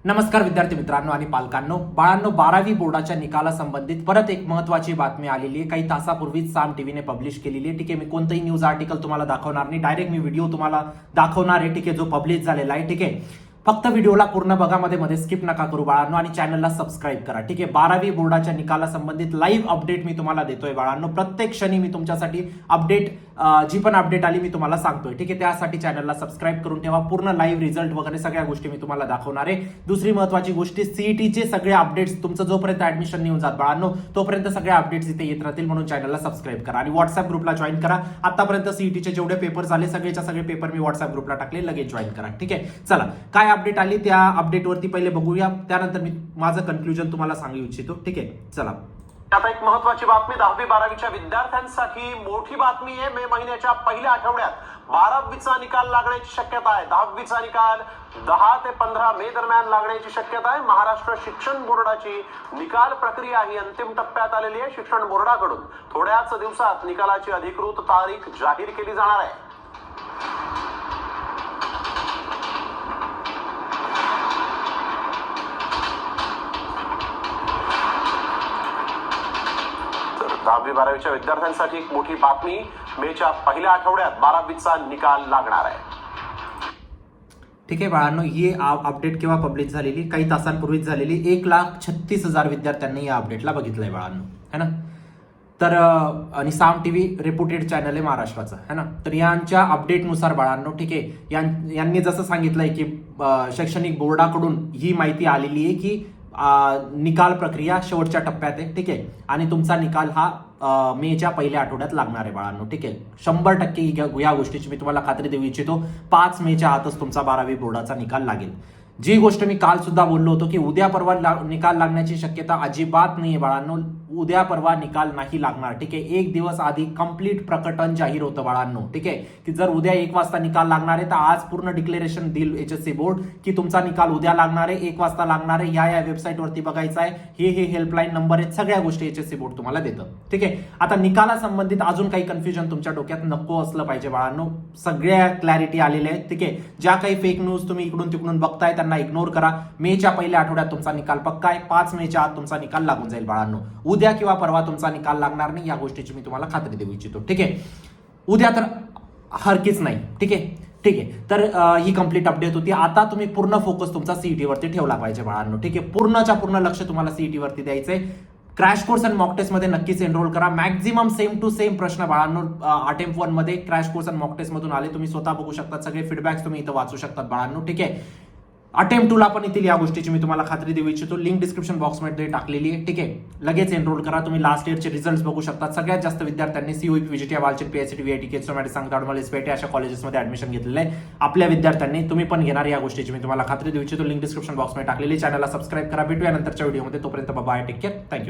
नमस्कार विद्यार्थी मित्रांनो आणि पालकांनो, बाळांनो, 12वी बोर्डाच्या निकालासंबंधित परत एक महत्त्वाची बातमी आलेली आहे. काही तासापूर्वीच साम टीव्हीने पब्लिश केलेली आहे. ठीक आहे, मी कोणतंही न्यूज आर्टिकल तुम्हाला दाखवणार नाही, डायरेक्ट मी व्हिडिओ तुम्हाला दाखवणार आहे. ठीक आहे, जो पब्लिश झालेला आहे. ठीक आहे, फक्त व्हिडिओला पूर्ण बघा, मध्ये स्किप नका करू बाळांनो, आणि चॅनलला सबस्क्राईब करा. ठीक आहे, 12वी बोर्डाच्या निकालासंबंधित लाईव्ह अपडेट मी तुम्हाला देतोय बाळांनो. प्रत्येक क्षणी मी तुमच्यासाठी अपडेट, जी पण अपडेट आली मी तुम्हाला सांगतोय. ठीक आहे, त्यासाठी चॅनलला सबस्क्राईब करून ठेवा. पूर्ण लाईव्ह रिझल्ट वगैरे सगळ्या गोष्टी मी तुम्हाला दाखवणार आहे. दुसरी महत्त्वाची गोष्ट, सीईटीचे सगळे अपडेट्स, तुमचं जोपर्यंत ऍडमिशन नाही होऊन जात बाळांनो, तोपर्यंत सगळे अपडेट्स इथे येत राहतील. म्हणून चॅनलला सबस्क्राईब करा आणि व्हॉट्सअप ग्रुपला जॉईन करा. आतापर्यंत सीईटीचे जेवढे पेपर झाले सगळेच्या सगळे पेपर मी व्हॉट्सअप ग्रुपला टाकले, लगेच जॉईन करा. ठीक आहे, चला, काय अपडेट आली त्या अपडेटवरती पहिले बघूया, त्यानंतर मी माझं कन्क्लुजन तुम्हाला सांगू इच्छितो. ठीक आहे, चला. आता एक महत्वाची बातमी 10वी-12वीच्या विद्यार्थ्यांसाठी मोठी बातमी आहे. मे महिन्याच्या पहिल्या आठवड्यात 12वीचा निकाल लागण्याची शक्यता आहे. 10वीचा निकाल 10 ते 15 मे दरम्यान लागण्याची शक्यता आहे. महाराष्ट्र शिक्षण बोर्डाची निकाल प्रक्रिया ही अंतिम टप्प्यात आलेली आहे. शिक्षण बोर्डाकडून थोड्याच दिवसात निकालाची अधिकृत तारीख जाहीर केली जाणार आहे. 10वी-12वीच्या विद्यार्थ्यांसाठी एक मोठी बातमी. मेच्या पहिल्या आठवड्यात 12वीचा निकाल लागणार आहे. ठीक आहे बाळांनो, ही अपडेट केव्हा पब्लिश झालेली? काही तासांपूर्वीच झालेली. 1,36,000 विद्यार्थ्यांनी या अपडेटला बघितलंय बाळांनो, है ना. तर आणि साम टीव्ही रेप्युटेड चॅनल आहे महाराष्ट्राचं, है ना. तर यांच्या अपडेटनुसार बाळांनो, ठीक आहे, यांनी जसं सांगितलंय की शैक्षणिक बोर्डाकडून ही माहिती आलेली आहे की निकाल प्रक्रिया शेवटच्या टप्प्यात आहे. ठीक आहे, आणि तुमचा निकाल हा मेच्या पहिल्या आठवड्यात लागणार आहे बाळांनो. ठीक आहे, 100% या गोष्टीची मी तुम्हाला खात्री देऊ इच्छितो. 5 मेच्या आतच तुमचा 12वी बोर्डाचा निकाल लागेल. जी गोष्ट मी काल सुद्धा बोललो होतो की उद्या परवा निकाल लागण्याची शक्यता अजिबात नाहीये बाळांनो. उद्या परवा निकाल नाही लागणार. ठीक आहे, एक दिवस आधी कंप्लीट प्रकटन जाहीर होतं बाळांनो. ठीक आहे, की जर उद्या 1 वाजता निकाल लागणार आहे तर आज पूर्ण डिक्लेरेशन देईल HSC बोर्ड की तुमचा निकाल उद्या लागणार आहे, 1 वाजता लागणार आहे. या वेबसाईटवरती बघायचं आहे, हे हेल्पलाईन नंबर आहेत, सगळ्या गोष्टी HSC बोर्ड तुम्हाला देतं. ठीक आहे, आता निकाला संबंधित अजून काही कन्फ्युजन तुमच्या डोक्यात नको असलं पाहिजे बाळांनो. सगळ्या क्लॅरिटी आलेल्या आहेत. ठीक आहे, ज्या काही फेक न्यूज तुम्ही इकडून तिकडून बघताय त्यांना इग्नोर करा. मेच्या पहिल्या आठवड्यात तुमचा निकाल पक्का आहे. 5 मेच्या आत तुमचा निकाल लागून जाईल बाळांनो. उद्या किंवा परवा तुमचा निकाल लागणार नाही, या गोष्टीची मी तुम्हाला खात्री देऊ इच्छितो. ठीक आहे, उद्या तर हरकीच नाही. ठीक आहे, ठीक आहे. तर ही कंप्लीट अपडेट होती. आता तुम्ही पूर्ण फोकस तुमचा सीईटी वरती ठेवला पाहिजे बाळांनो. ठीक आहे, पूर्णच्या पूर्ण लक्ष तुम्हाला सीईटी वरती द्यायचंय. क्रॅश कोर्स आणि मॉक टेस्ट मध्ये नक्कीच एनरोल करा. मॅक्झिमम सेम टू सेम प्रश्न बाळांनो अटेम्प्ट 1 मध्ये क्रॅश कोर्स आणि मॉक टेस्ट मधून आले. तुम्ही स्वतः बघू शकता, सगळे फीडबॅक्स तुम्ही इथं वाचू शकतात बाळांनो. ठीक आहे, अटेम्प्ट 2 ला पण येतील, या गोष्टीची मी तुम्हाला खात्री देऊ इच्छितो. लिंक डिस्क्रिप्शन बॉक्समध्ये टाकलेली आहे. ठीक आहे, लगेच एनरोल करा. तुम्ही लास्ट इयरचे रिझल्ट बघू शकता. सगळ्यात जास्त विद्यार्थ्यांनी COEP, VGT, Walchand, PICT, VIT, KSOMAT, सांगताड, SPIT अशा कॉलेजेसमध्ये ऍडमिशन घेतलेलं आहे आपल्या विद्यार्थ्यांनी. तुम्ही पण घेणार, या गोष्टीची मी तुम्हाला खात्री देऊ इच्छितो. लिंक डिस्क्रिप्शन बॉक्समध्ये टाकलेली. चॅनलला सबस्क्राईब करा. भेटूया नंतरच्या व्हिडिओमध्ये. तोपर्यंत बाय, टेक केअर, थँक्यू.